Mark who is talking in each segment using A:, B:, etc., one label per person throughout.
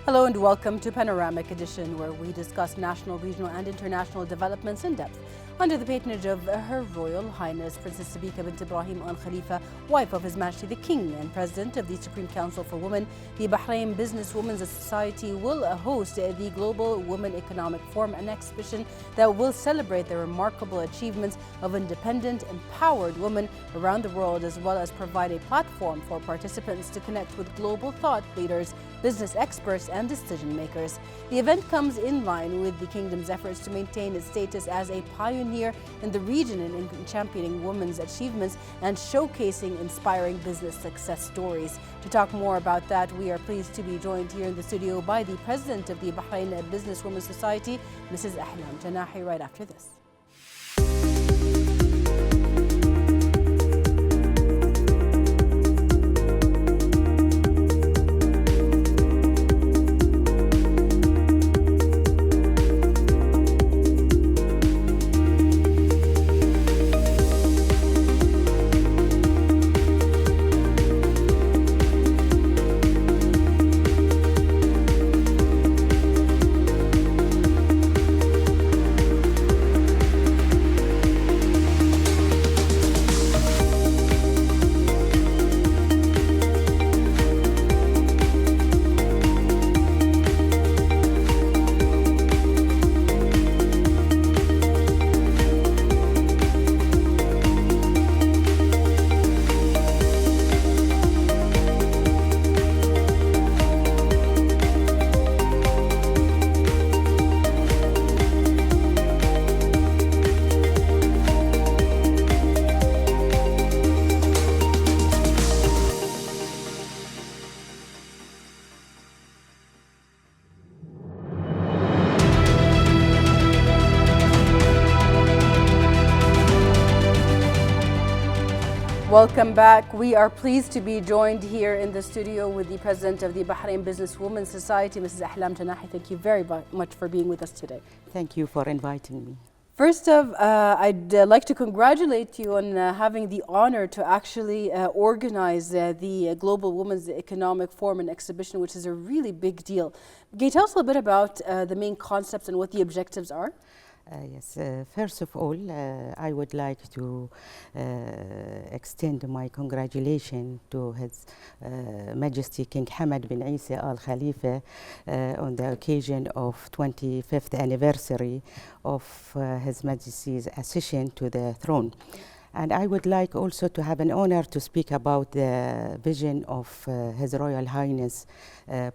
A: Hello and welcome to Panoramic Edition, where we discuss national, regional and international developments in depth under the patronage of Her Royal Highness Princess Sabeeka bint Ibrahim Al Khalifa, wife of His Majesty the King and President of the Supreme Council for Women. The Bahrain Businesswomen Society will host the Global Women Economic Forum, an exhibition that will celebrate the remarkable achievements of independent, empowered women around the world, as well as provide a platform for participants to connect with global thought leaders, business experts and decision makers. The event comes in line with the Kingdom's efforts to maintain its status as a pioneer in the region and in championing women's achievements and showcasing inspiring business success stories. To talk more about that, we are pleased to be joined here in the studio by the President of the Bahrain Businesswomen Society, Mrs. Ahlam. Janahi, right after this. Welcome back. We are pleased to be joined here in the studio with the President of the Bahrain Businesswomen Society, Mrs. Ahlam Janahi. Thank you very much for being with us today.
B: Thank you for inviting me.
A: First off, I'd like to congratulate you on having the honor to actually organize the Global Women's Economic Forum and Exhibition, which is a really big deal. Can you tell us a little bit about the main concepts and what the objectives are?
B: Yes, first of all, I would like to extend my congratulations to His Majesty King Hamad bin Isa Al Khalifa on the occasion of 25th anniversary of His Majesty's accession to the throne. And I would like also to have an honor to speak about the vision of His Royal Highness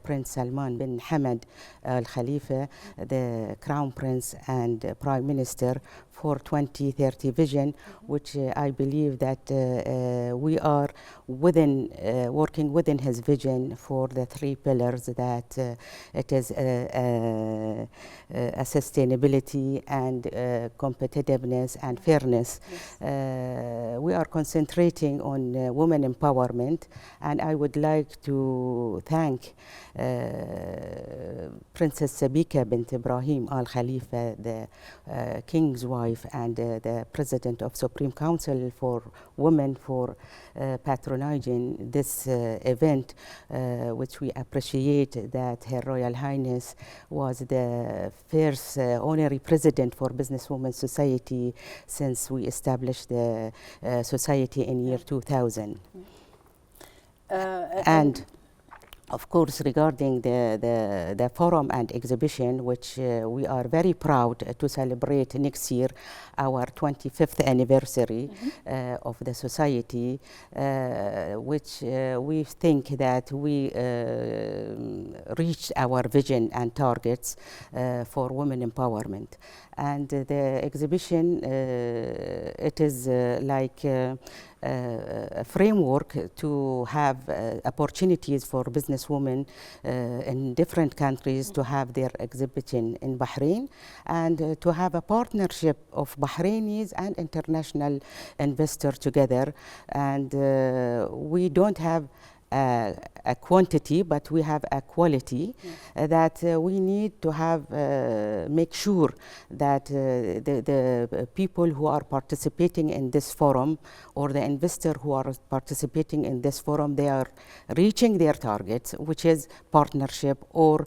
B: Prince Salman bin Hamad Al Khalifa, the Crown Prince and Prime Minister, for 2030 vision, which I believe that we are working within his vision for the three pillars, that it is a sustainability and competitiveness and fairness. Yes. We are concentrating on women empowerment, and I would like to thank Princess Sabeeka bint Ibrahim Al Khalifa, the King's wife and the President of Supreme Council for Women, for patronaging this event, which we appreciate that Her Royal Highness was the first honorary president for Businesswomen Society since we established the society in year 2000. And of course, regarding the forum and exhibition, which we are very proud to celebrate next year, our 25th anniversary of the society, which we think that we reached our vision and targets for women empowerment. And the exhibition, it is like a framework to have opportunities for businesswomen in different countries to have their exhibition in Bahrain, and to have a partnership of Bahrainis and international investors together. And we don't have a quantity, but we have a quality that we need to have, make sure that the people who are participating in this forum or the investor who are participating in this forum, they are reaching their targets, which is partnership or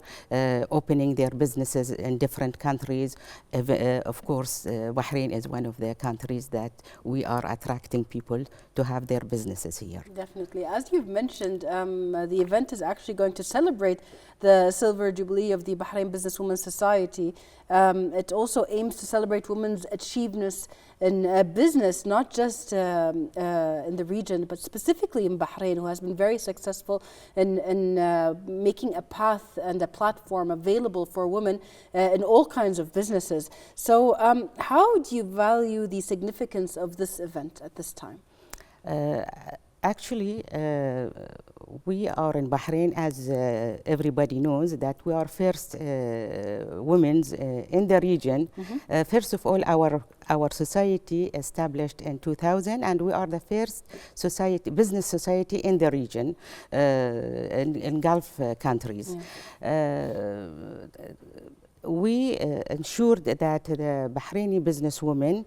B: opening their businesses in different countries. Of course, Bahrain is one of the countries that we are attracting people to have their businesses here.
A: Definitely. As you've mentioned, the event is actually going to celebrate the Silver Jubilee of the Bahrain Businesswomen Society. It also aims to celebrate women's achievements in business, not just in the region, but specifically in Bahrain, who has been very successful in making a path and a platform available for women in all kinds of businesses. So how do you value the significance of this event at this time?
B: Actually, we are in Bahrain, as everybody knows, that we are first women in the region. First of all, our society established in 2000, and we are the first society, business society in the region, in Gulf countries. We ensured that the Bahraini businesswomen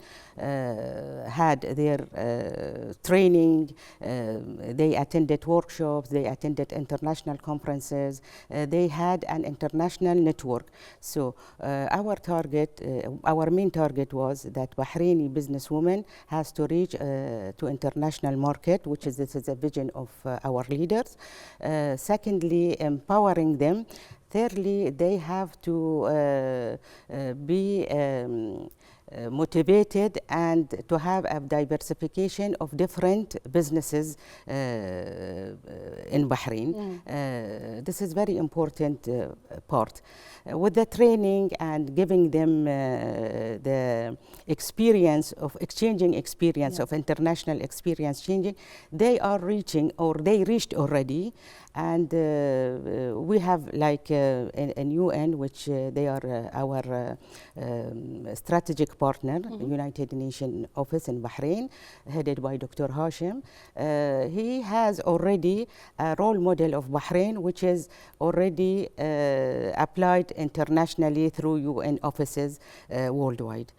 B: had their training, they attended workshops, they attended international conferences, they had an international network. So our target, our main target was that Bahraini businesswomen has to reach to international market, which is, this is a vision of our leaders. Secondly, empowering them. Thirdly, they have to be motivated and to have a diversification of different businesses in Bahrain. This is very important part. With the training and giving them the experience of exchanging experience, of international experience changing, they are reaching, or they reached already. And we have like in UN, which they are our strategic partner, United Nations office in Bahrain, headed by Dr. Hashim. He has already a role model of Bahrain, which is already applied internationally through UN offices worldwide.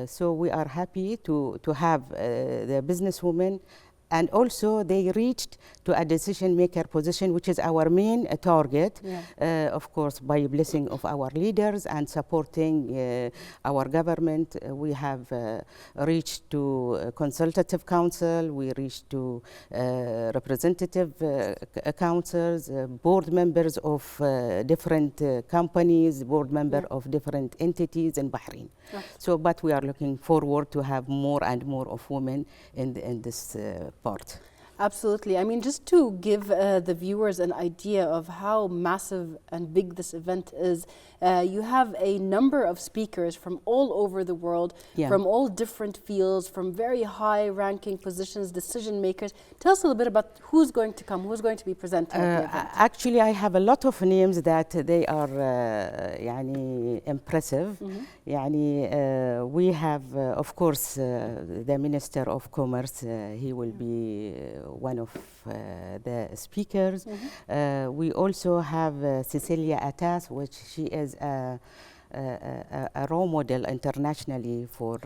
B: So we are happy to have the businesswomen, and also they reached to a decision maker position, which is our main target, of course, by blessing of our leaders and supporting our government. We have reached to consultative council, we reached to representative councils, board members of different companies, board member of different entities in Bahrain. So, but we are looking forward to have more and more of women in this part.
A: Absolutely. I mean, just to give the viewers an idea of how massive and big this event is, you have a number of speakers from all over the world, from all different fields, from very high-ranking positions, decision makers. Tell us a little bit about who's going to come, who's going to be presenting at the event.
B: Actually, I have a lot of names that they are يعني impressive. يعني we have, of course, the Minister of Commerce. He will be one of the speakers. We also have Cecilia Atas, which she is a role model internationally for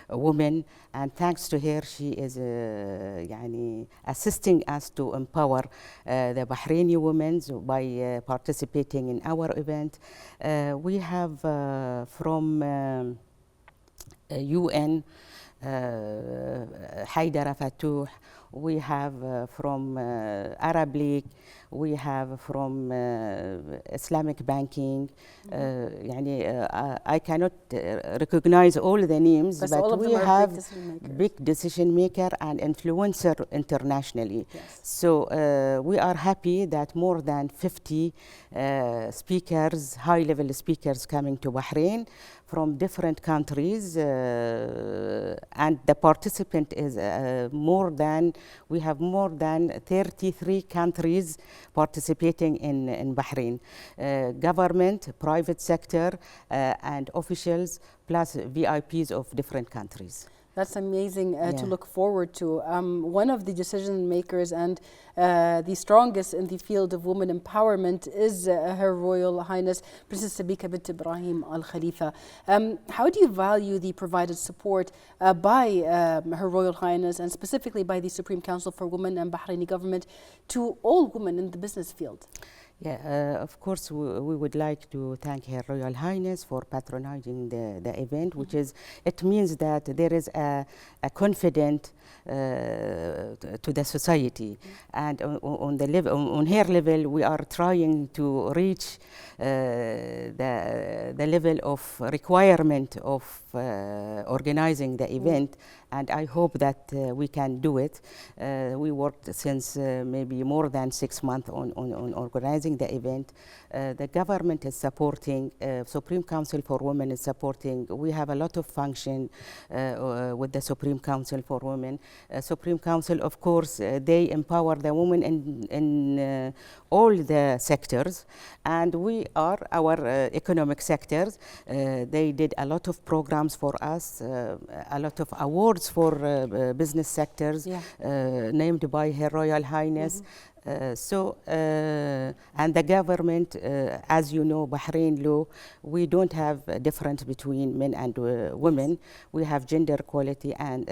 B: women, and thanks to her, she is يعني assisting us to empower the Bahraini women by participating in our event. We have from UN, Haidara Fatouh. We have from Arab League, we have from Islamic banking. I cannot recognize all the names, but we have big decision maker and influencer internationally. So we are happy that more than 50 speakers, high-level speakers coming to Bahrain from different countries, and the participant is we have more than 33 countries participating in Bahrain. Government, private sector, and officials, plus VIPs of different countries.
A: That's amazing to look forward to. One of the decision makers and the strongest in the field of women empowerment is Her Royal Highness Princess Sabeeka bint Ibrahim Al Khalifa. How do you value the provided support by Her Royal Highness and specifically by the Supreme Council for Women and Bahraini government to all women in the business field?
B: Yeah, of course, we would like to thank Her Royal Highness for patronizing the event, which is, it means that there is a confidence to the society. And on the level, on her level, we are trying to reach the level of requirement of organizing the event. And I hope that we can do it. We worked since maybe more than 6 months on organizing the event. The government is supporting, Supreme Council for Women is supporting. We have a lot of function with the Supreme Council for Women. Supreme Council, of course, they empower the women in all the sectors. And we are our economic sectors. They did a lot of programs for us, a lot of awards for business sectors, named by Her Royal Highness. And the government, as you know, Bahrain law, we don't have a difference between men and women. We have gender equality, and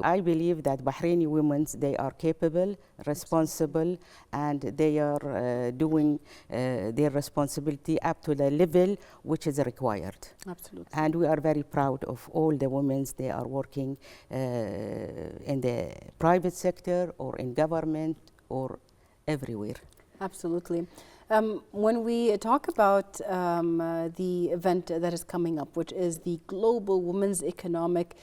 B: I believe that Bahraini women, they are capable, responsible, and they are doing their responsibility up to the level which is required.
A: Absolutely.
B: And we are very proud of all the women. They are working in the private sector or in government or everywhere.
A: Absolutely. When we talk about the event that is coming up, which is the Global Women's Economic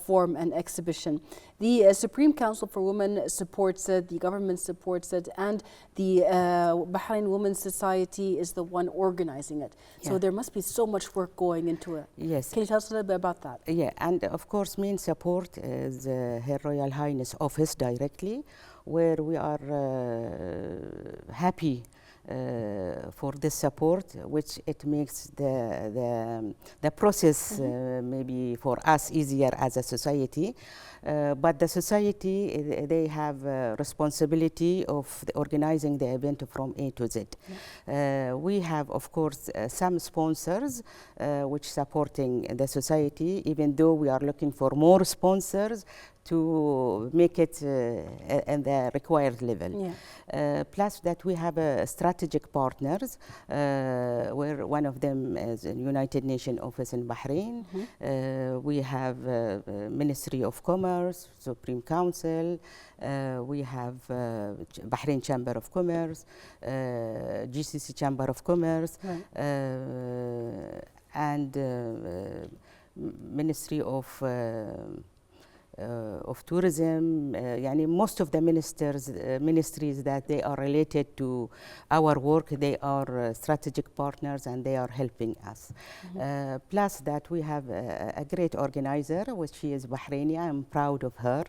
A: Forum and Exhibition, the Supreme Council for Women supports it, the government supports it, and the Bahrain Women's Society is the one organizing it. So there must be so much work going into it.
B: Yes.
A: Can you tell us a little bit about that?
B: Yeah, and of course, main support is Her Royal Highness office directly, where we are happy for this support, which it makes the process maybe for us easier as a society. But the society, they have responsibility of organizing the event from A to Z. We have, of course, some sponsors which supporting the society, even though we are looking for more sponsors to make it at the required level. Plus that we have strategic partners, where one of them is a United Nations office in Bahrain. We have Ministry of Commerce, Supreme Council. We have Bahrain Chamber of Commerce, GCC Chamber of Commerce, and Ministry of tourism, most of the ministries that they are related to our work, they are strategic partners and they are helping us. Plus that we have a great organizer, which she is Bahraini. I'm proud of her.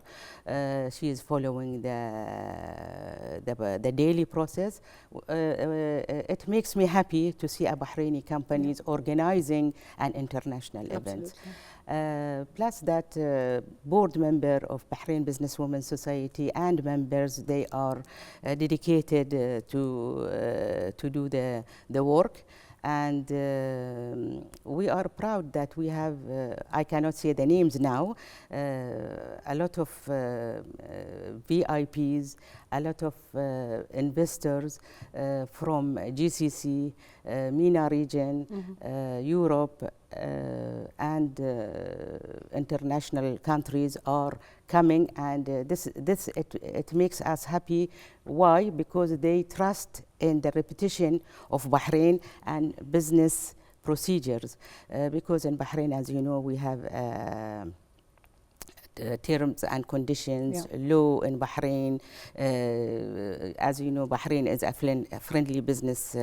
B: She is following the daily process. It makes me happy to see a Bahraini companies organizing an international event. Plus that board member of Bahrain Businesswomen Society and members, they are dedicated to do the work. And we are proud that we have, I cannot say the names now, a lot of VIPs, a lot of investors from GCC, MENA region, Europe, and international countries are coming, and it makes us happy. Why? Because they trust in the reputation of Bahrain and business procedures. Because in Bahrain, as you know, we have terms and conditions, law in Bahrain. As you know, Bahrain is a friendly business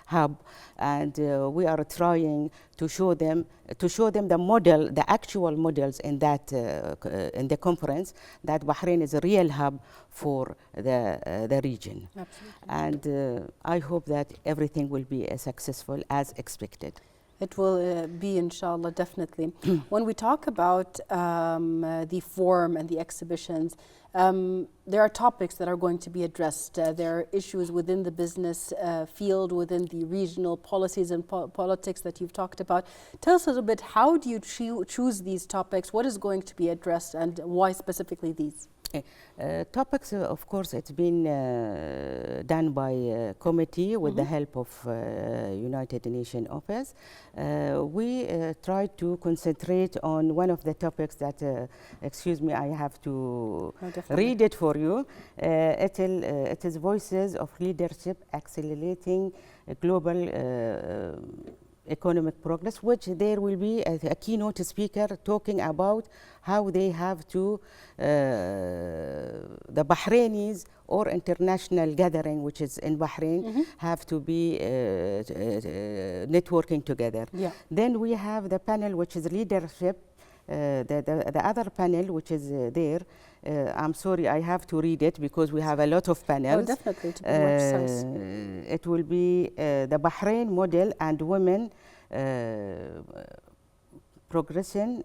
B: hub, and we are trying to show them the model, the actual models in that in the conference, that Bahrain is a real hub for the region.
A: Absolutely.
B: And I hope that everything will be as successful as expected.
A: It will be, inshallah, definitely. When we talk about the forum and the exhibitions, there are topics that are going to be addressed. There are issues within the business field, within the regional policies and politics that you've talked about. Tell us a little bit, how do you choose these topics? What is going to be addressed, and why specifically these?
B: Topics, of course, it's been done by a committee with the help of United Nations Office. We try to concentrate on one of the topics that, excuse me, I have to read it for you. It is Voices of Leadership Accelerating Global Economic Progress, which there will be a keynote speaker talking about how they have to, the Bahrainis or international gathering, which is in Bahrain, have to be networking together. Yeah. Then we have the panel, which is leadership. The other panel, which is there, I'm sorry, I have to read it because we have a lot of panels.
A: Oh, definitely, to make much sense.
B: It will be the Bahrain model and women progression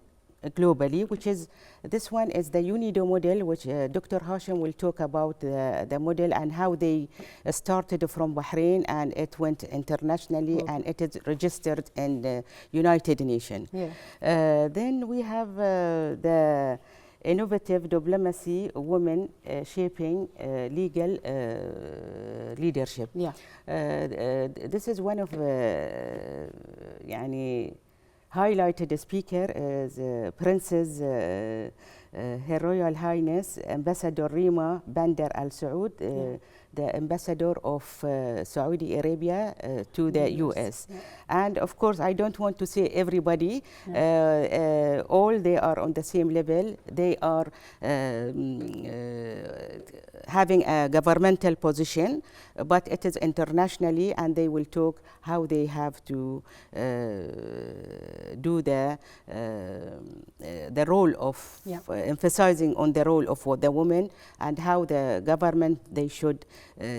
B: globally, which is, this one is the UNIDO model, which Dr. Hashim will talk about the model and how they started from Bahrain and it went internationally and it is registered in the United Nations. Yeah. Then we have the innovative diplomacy, women shaping legal leadership. Yeah. This is one of highlighted speaker is Princess Her Royal Highness Ambassador Rima Bandar Al Saud, the ambassador of Saudi Arabia to the US. Yeah. And of course, I don't want to say everybody, all they are on the same level. They are having a governmental position, but it is internationally, and they will talk how they have to do the role of emphasizing on the role of the women and how the government, they should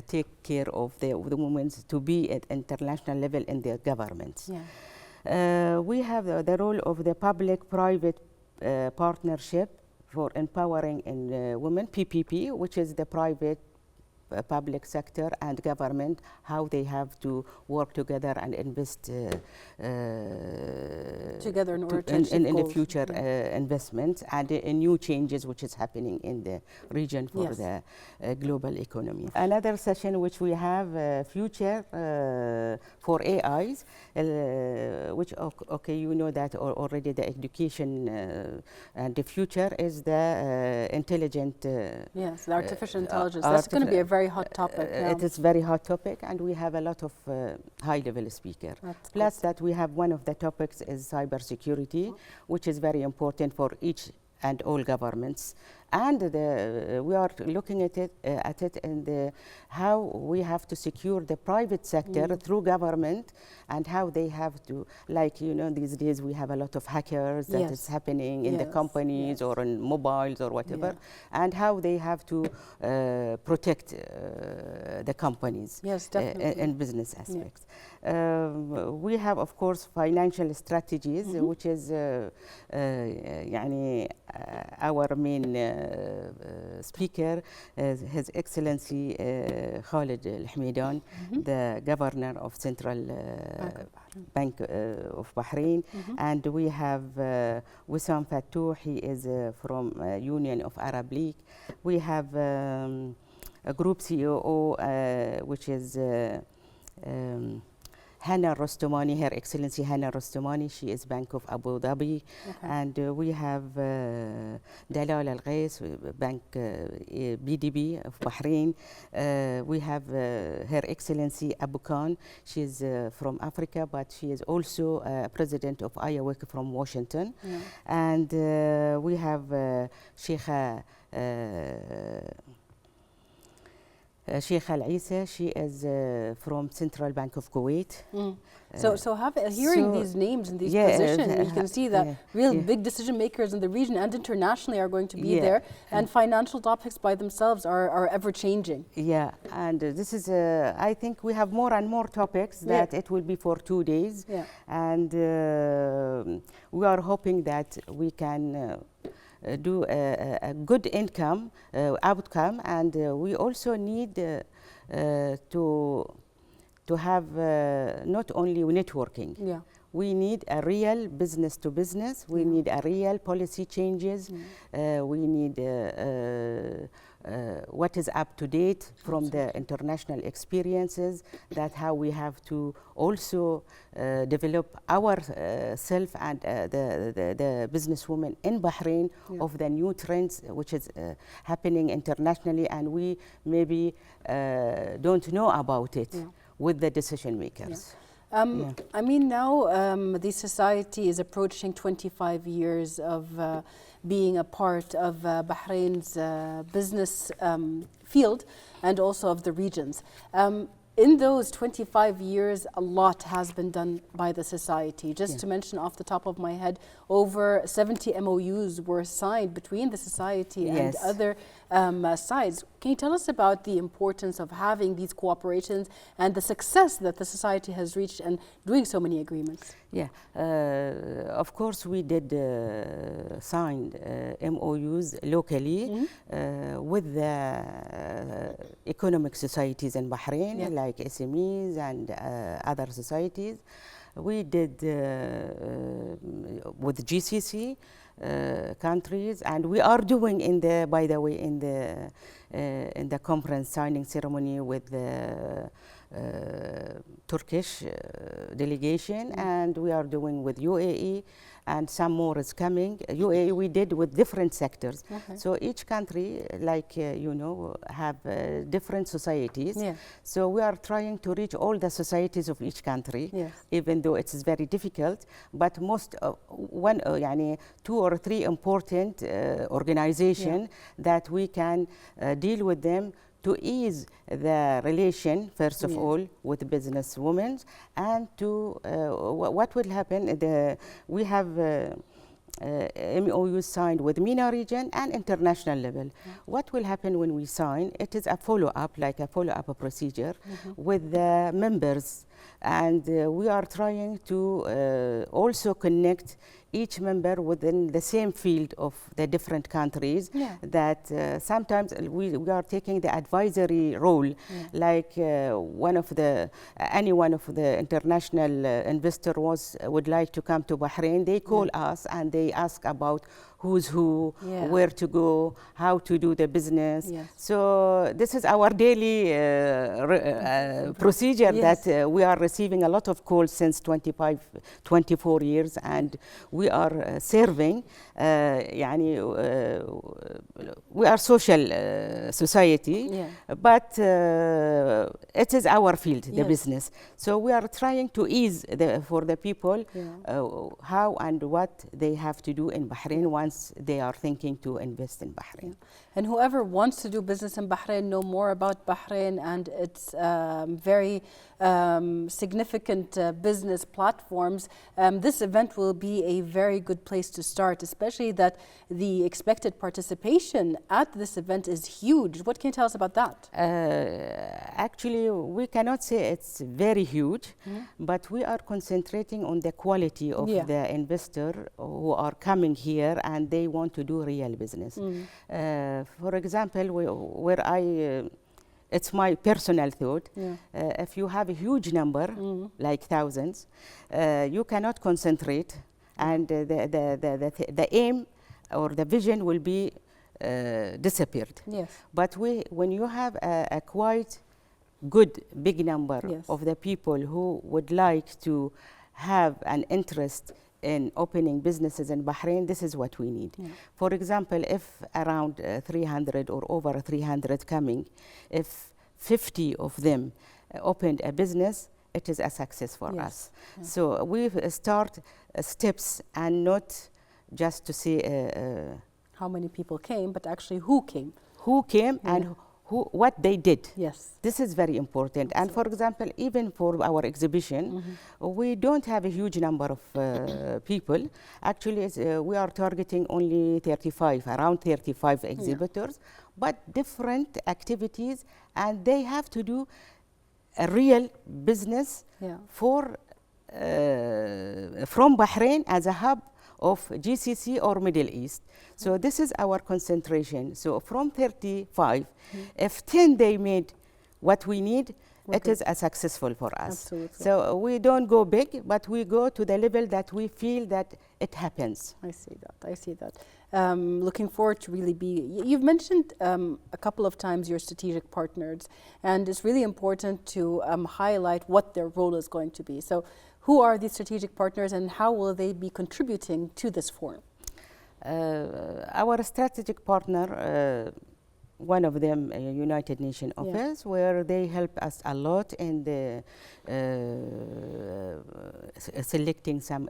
B: take care of the women to be at international level in their governments. Yeah. We have the role of the public-private partnership for empowering in women, PPP, which is the private public sector and government, how they have to work together and invest
A: together in order to
B: in the future investments and in new changes which is happening in the region for the global economy. Another session which we have future for AIs, which you know that already the education and the future is the intelligent.
A: Yes, the artificial intelligence. That's going to be a very hot topic.
B: It is very hot topic, and we have a lot of high-level speakers. Plus that we have one of the topics is cybersecurity, which is very important for each and all governments. And we are looking at it and how we have to secure the private sector through government, and how they have to, like, you know, these days we have a lot of hackers that is happening in the companies or in mobiles or whatever, and how they have to protect the companies in business aspects. We have, of course, financial strategies, which is our main speaker, His Excellency Khalid Al-Hamidan, the Governor of Central Bank of Bahrain. And we have Wissam Fatouh, he is from Union of Arab League. We have a group COO, which is Hannah Rostomani, Her Excellency Hannah Rostomani, she is Bank of Abu Dhabi. And we have Dalal Al Ghais, Bank BDB of Bahrain. We have Her Excellency Abu Khan, she is from Africa, but she is also President of IAWIC from Washington. And we have Sheikha Sheikh Al Isa, she is from Central Bank of Kuwait.
A: Hearing these names and these positions, you can see that real big decision makers in the region and internationally are going to be there, and financial topics by themselves are ever changing.
B: Yeah, and this is, I think we have more and more topics that it will be for 2 days, and we are hoping that we can do a good outcome, and we also need to have not only networking. We need a real business to business. We need a real policy changes. We need what is up to date from the international experiences, that how we have to also develop ourselves and the businesswomen in Bahrain of the new trends which is happening internationally, and we maybe don't know about it with the decision makers.
A: I mean, now the society is approaching 25 years of being a part of Bahrain's business field and also of the regions. In those 25 years, a lot has been done by the society. Just to mention off the top of my head, over 70 MOUs were signed between the society and other sides. Can you tell us about the importance of having these cooperations and the success that the society has reached and doing so many agreements?
B: Yeah, of course we did sign MOUs locally with the economic societies in Bahrain, like SMEs and other societies. We did with GCC countries, and we are doing by the way, in the conference signing ceremony with the Turkish delegation, and we are doing with UAE, and some more is coming. UAE we did with different sectors. So each country, like you know, have different societies. So we are trying to reach all the societies of each country, even though it is very difficult. But most, 2 or 3 important organizations that we can deal with them to ease the relation, first of all, with businesswomen, and to what will happen. We have MOU signed with MENA region and international level. What will happen when we sign? It is a follow-up, like a follow-up procedure with the members, and we are trying to also connect each member within the same field of the different countries, that sometimes we are taking the advisory role, like any one of the international investor would like to come to Bahrain, they call us and they ask about who's who, where to go, how to do the business. So this is our daily procedure that we are receiving a lot of calls since 24 years, and we are serving, we are social society, but it is our field, the business. So we are trying to ease for the people how and what they have to do in Bahrain once they are thinking to invest in Bahrain.
A: And whoever wants to do business in Bahrain, know more about Bahrain and its very significant business platforms, this event will be a very good place to start, especially that the expected participation at this event is huge. What can you tell us about that?
B: Actually, we cannot say it's very huge, but we are concentrating on the quality of the investor who are coming here and they want to do real business. For example, it's my personal thought, if you have a huge number, like thousands, you cannot concentrate, and the aim or the vision will be disappeared. But when you have a quite good big number of the people who would like to have an interest in opening businesses in Bahrain, this is what we need. For example, if around 300 or over 300 coming, if 50 of them opened a business, it is a success for us. So we start steps, and not just to say
A: how many people came, but actually who came.
B: Who came and what they did.
A: Yes.
B: This is very important. And for example, even for our exhibition, we don't have a huge number of people. Actually, we are targeting only 35, around 35 exhibitors, but different activities, and they have to do a real business for from Bahrain as a hub of GCC or Middle East. So this is our concentration. So from 35, if 10 they made what we need, it is a successful for us.
A: Absolutely.
B: So we don't go big, but we go to the level that we feel that it happens.
A: I see that. I see that. Looking forward to really be. You've mentioned a couple of times your strategic partners, and it's really important to highlight what their role is going to be. So, who are these strategic partners, and how will they be contributing to this forum?
B: Our strategic partner, one of them, United Nations Office, where they help us a lot in the selecting some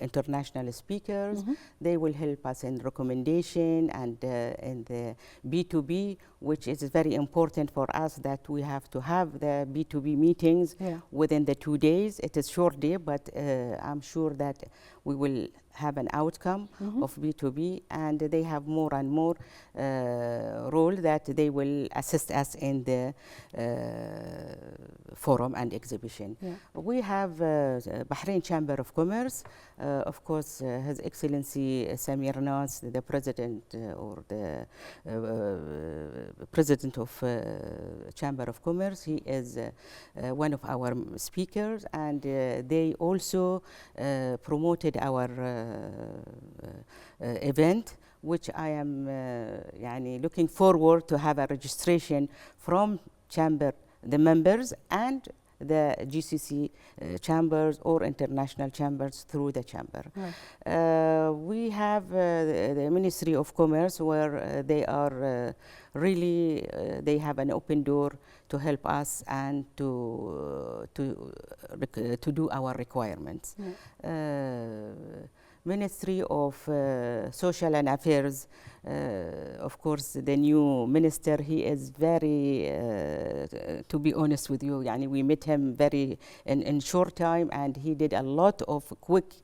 B: international speakers. They will help us in recommendation and in the B2B, which is very important for us, that we have to have the B2B meetings within the 2 days. It is short day, but I'm sure that we will have an outcome of B2B, and they have more and more role that they will assist us in the forum and exhibition. We have Bahrain Chamber of Commerce, of course, His Excellency Samir Nas, the president or the president of Chamber of Commerce. He is one of our speakers, and they also promoted our event, which I am looking forward to have a registration from chamber, the members, and the GCC chambers or international chambers through the chamber. We have the Ministry of Commerce, where they are really, they have an open door to help us and to do our requirements. Ministry of Social and Affairs, of course, the new minister, he is very, to be honest with you, we met him very in short time, and he did a lot of quick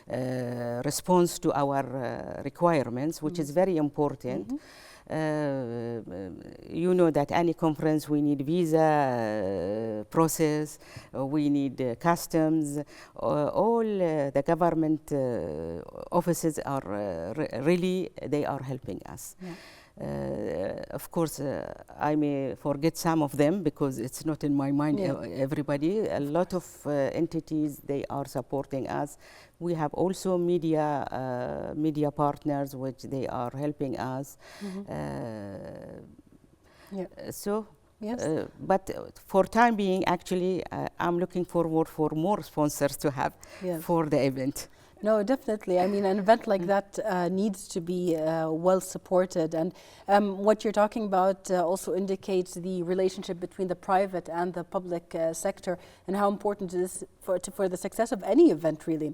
B: response to our requirements, which is very important. You know that any conference we need visa process, we need customs, all the government offices are really, they are helping us. Of course, I may forget some of them because it's not in my mind, everybody. A lot of entities, they are supporting us. We have also media partners, which they are helping us. So, but for time being, actually, I'm looking forward for more sponsors to have for the event.
A: No, definitely. I mean, an event like that needs to be well supported. And what you're talking about also indicates the relationship between the private and the public sector, and how important it is for the success of any event, really.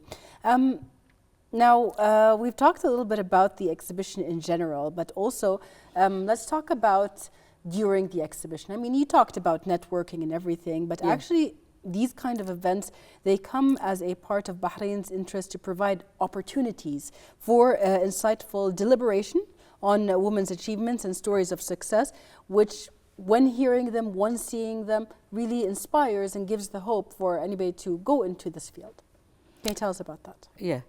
A: Now, we've talked a little bit about the exhibition in general, but also let's talk about during the exhibition. I mean, you talked about networking and everything, but actually, these kind of events, they come as a part of Bahrain's interest to provide opportunities for insightful deliberation on women's achievements and stories of success, which, when hearing them, when seeing them, really inspires and gives the hope for anybody to go into this field. Can you tell us about that?
B: Yeah,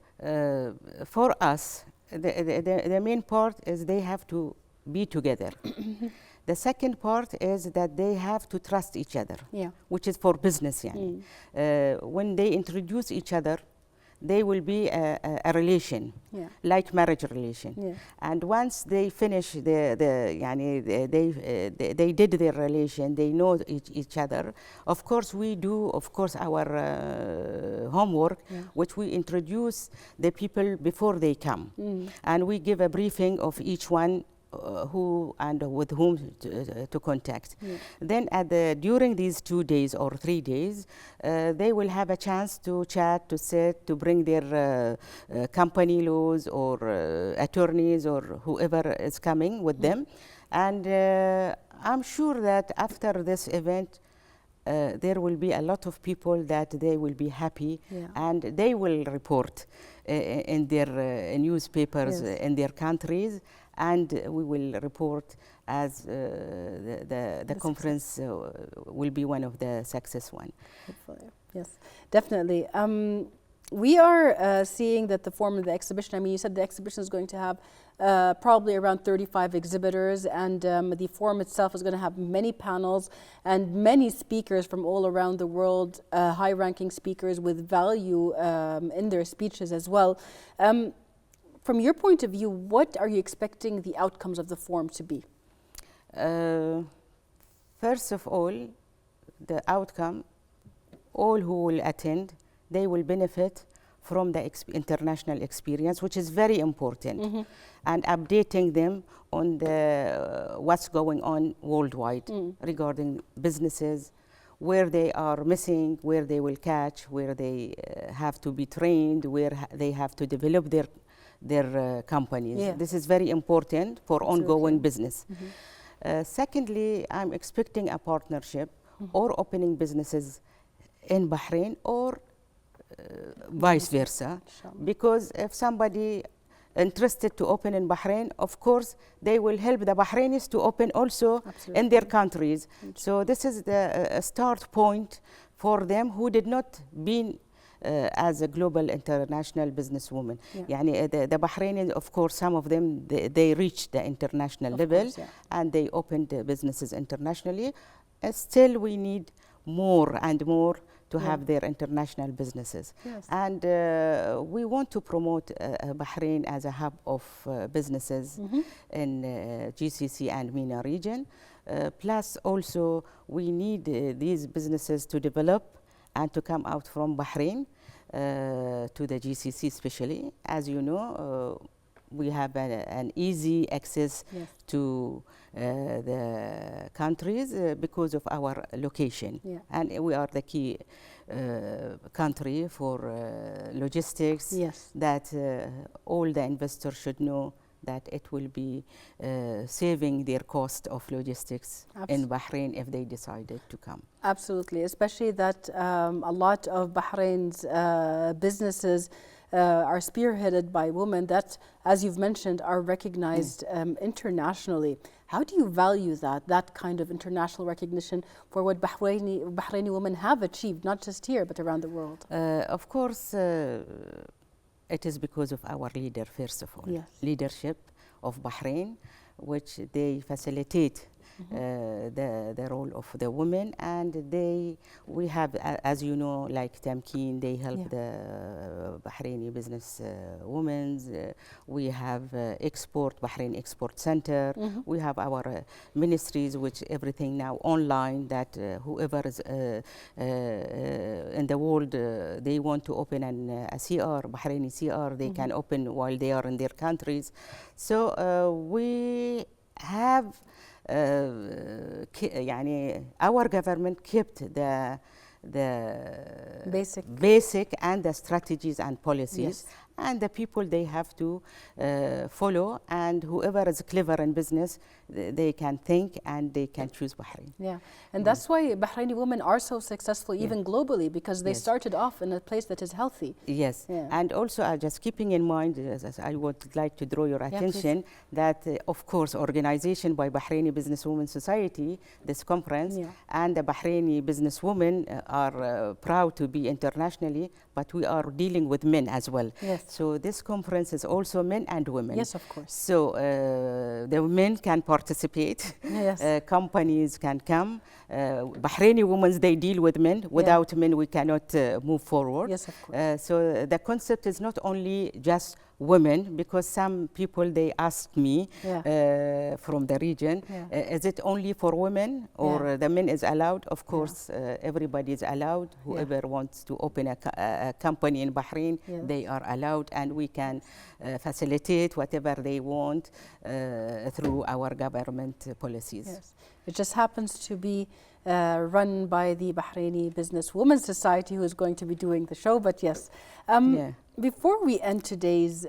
B: for us, the main part is they have to be together. The second part is that they have to trust each other, which is for business. When they introduce each other, they will be a relation, like marriage relation. And once they finish they did their relation, they know each other. Of course, we do, of course, our homework, which we introduce the people before they come, and we give a briefing of each one, who and with whom to contact. Then during these 2 days or 3 days, they will have a chance to chat, to sit, to bring their company laws or attorneys or whoever is coming with them. And I'm sure that after this event, there will be a lot of people that they will be happy, and they will report in their newspapers in their countries, and we will report as the conference will be one of the success one.
A: Hopefully. Yes, definitely. We are seeing that the form of the exhibition, I mean, you said the exhibition is going to have probably around 35 exhibitors, and the forum itself is going to have many panels and many speakers from all around the world, high-ranking speakers with value in their speeches as well. From your point of view, what are you expecting the outcomes of the forum to be?
B: First of all, the outcome, all who will attend, they will benefit from the international experience, which is very important, and updating them on what's going on worldwide regarding businesses, where they are missing, where they will catch, where they have to be trained, where they have to develop their companies.
A: Yeah.
B: This is very important for ongoing business. Secondly, I'm expecting a partnership or opening businesses in Bahrain or vice versa, because if somebody interested to open in Bahrain, of course they will help the Bahrainis to open also in their countries. So this is the start point for them who did not been as a global international businesswoman. يعني the Bahrainis, of course, some of them they reached the international level, and they opened businesses internationally. Still we need more and more to have their international businesses. And we want to promote Bahrain as a hub of businesses in GCC and MENA region. Plus also we need these businesses to develop and to come out from Bahrain to the GCC especially. As you know, we have an easy access to the countries because of our location. And we are the key country for logistics, that all the investors should know that it will be saving their cost of logistics in Bahrain if they decided to come.
A: Absolutely, especially that a lot of Bahrain's businesses are spearheaded by women that, as you've mentioned, are recognized internationally. How do you value that kind of international recognition for what Bahraini women have achieved, not just here, but around the world?
B: Of course, it is because of our leader, first of all. Leadership of Bahrain, which they facilitate the role of the women, and we have, as you know, like Tamkeen, they help the Bahraini business women. We have Bahrain Export Center. We have our ministries, which everything now online, that whoever is in the world, they want to open a CR, Bahraini CR, they can open while they are in their countries. So we have يعني our government kept the basic and the strategies and policies, and the people they have to follow, and whoever is clever in business, they can think and they can choose Bahrain.
A: And that's why Bahraini women are so successful even globally, because they started off in a place that is healthy.
B: And also just keeping in mind, as I would like to draw your attention, that of course organization by Bahraini Businesswomen Society, this conference, and the Bahraini businesswomen are proud to be internationally, but we are dealing with men as well. So this conference is also men and women.
A: Yes, of course.
B: So the men can participate, companies can come. Bahraini women, they deal with men. Without men, we cannot move forward.
A: Yes, of course.
B: So the concept is not only just women, because some people, they asked me from the region, is it only for women or the men is allowed? Of course, everybody is allowed. Whoever wants to open a company in Bahrain, they are allowed, and we can facilitate whatever they want through our government policies.
A: It just happens to be run by the Bahraini Businesswomen Society, who is going to be doing the show. But yes, before we end today's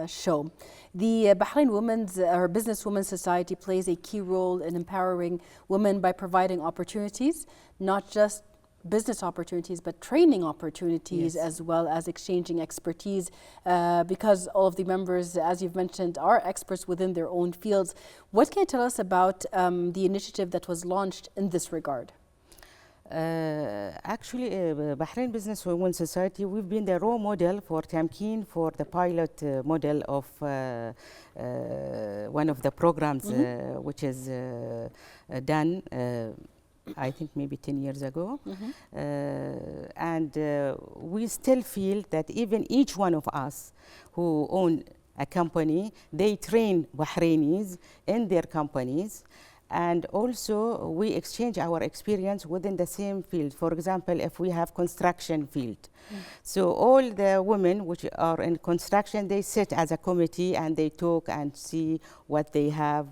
A: show, the Bahrain Businesswomen Society plays a key role in empowering women by providing opportunities, not just business opportunities, but training opportunities, as well as exchanging expertise, because all of the members, as you've mentioned, are experts within their own fields. What can you tell us about the initiative that was launched in this regard?
B: Actually, Bahrain Businesswomen Society, we've been the role model for Tamkeen for the pilot model of one of the programs which is done I think maybe 10 years ago. And we still feel that even each one of us who own a company, they train Bahrainis in their companies. And also we exchange our experience within the same field. For example, if we have construction field. So all the women which are in construction, they sit as a committee and they talk and see what they have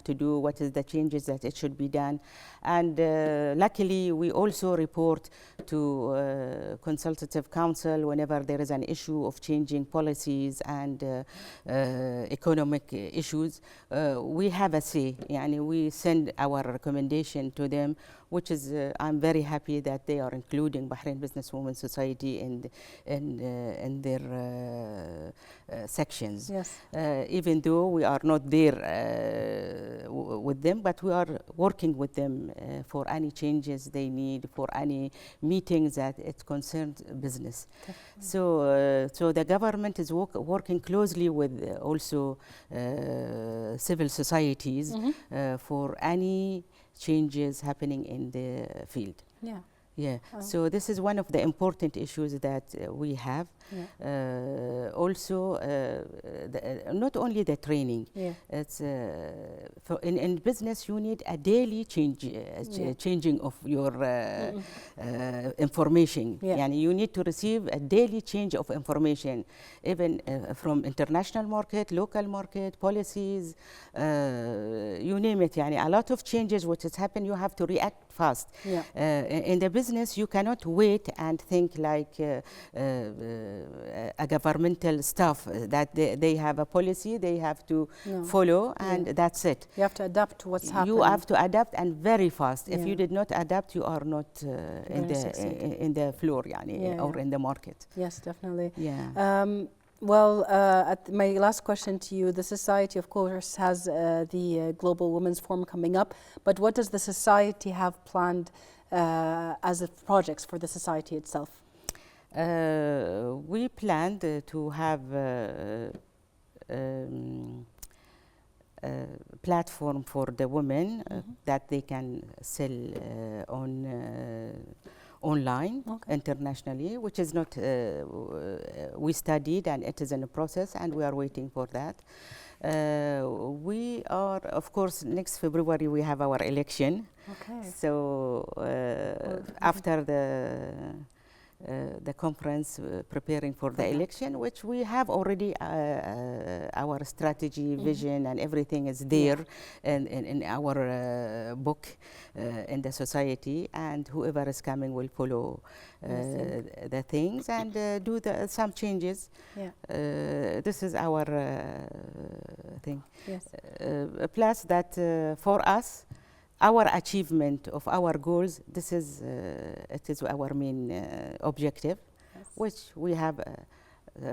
B: to do, what is the changes that it should be done. And luckily, we also report to consultative council whenever there is an issue of changing policies and economic issues. We have a say, and we send our recommendation to them, which is, I'm very happy that they are including Bahrain Businesswomen Society in their sections.
A: Yes.
B: Even though we are not there with them, but we are working with them for any changes they need, for any meetings that it concerns business. So the government is working closely with also civil societies for any changes happening in the field. Yeah. So this is one of the important issues that we have. Also, not only the training. It's in business you need a daily changing of your information. Yani you need to receive a daily change of information, even from international market, local market, policies, you name it. Yani a lot of changes which has happened, you have to react fast. In the business, you cannot wait and think like a governmental staff that they have a policy they have to follow, and that's it. You
A: have to adapt to what's happening.
B: You have to adapt, and very fast. If you did not adapt, you are not in the floor, yani, or in the market.
A: Yes, definitely. Well, my last question to you, the society, of course, has the Global Women's Forum coming up, but what does the society have planned as projects for the society itself?
B: We planned to have a platform for the women that they can sell online internationally, which is not, we studied and it is in the process and we are waiting for that. We are, of course, next February we have our election. So after the conference preparing for the election, which we have already our strategy, vision, and everything is there in our book in the society, and whoever is coming will follow the things and do some changes. This is our thing. Plus that for us, our achievement of our goals, this is it is our main objective, which we have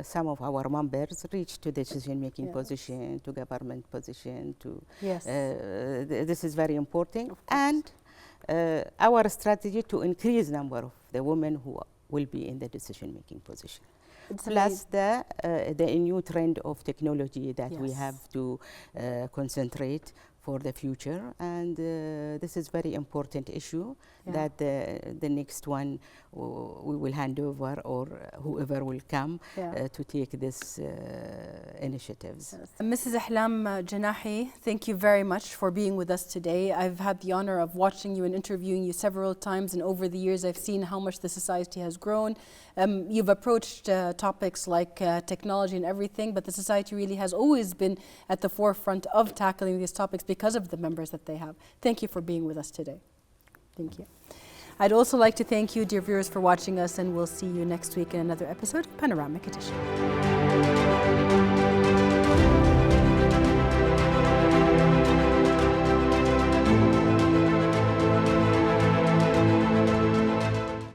B: some of our members reach to decision-making position, to government position, to this is very important, and our strategy to increase number of the women who will be in the decision-making position. Plus the new trend of technology that we have to concentrate for the future, and this is very important issue that the next one we will hand over, or whoever will come to take this initiatives.
A: Mrs. Ahlam Janahi, thank you very much for being with us today. I've had the honor of watching you and interviewing you several times, and over the years I've seen how much the society has grown. You've approached topics like technology and everything, but the society really has always been at the forefront of tackling these topics because of the members that they have. Thank you for being with us today. Thank you. I'd also like to thank you, dear viewers, for watching us, and we'll see you next week in another episode of Panoramic Edition.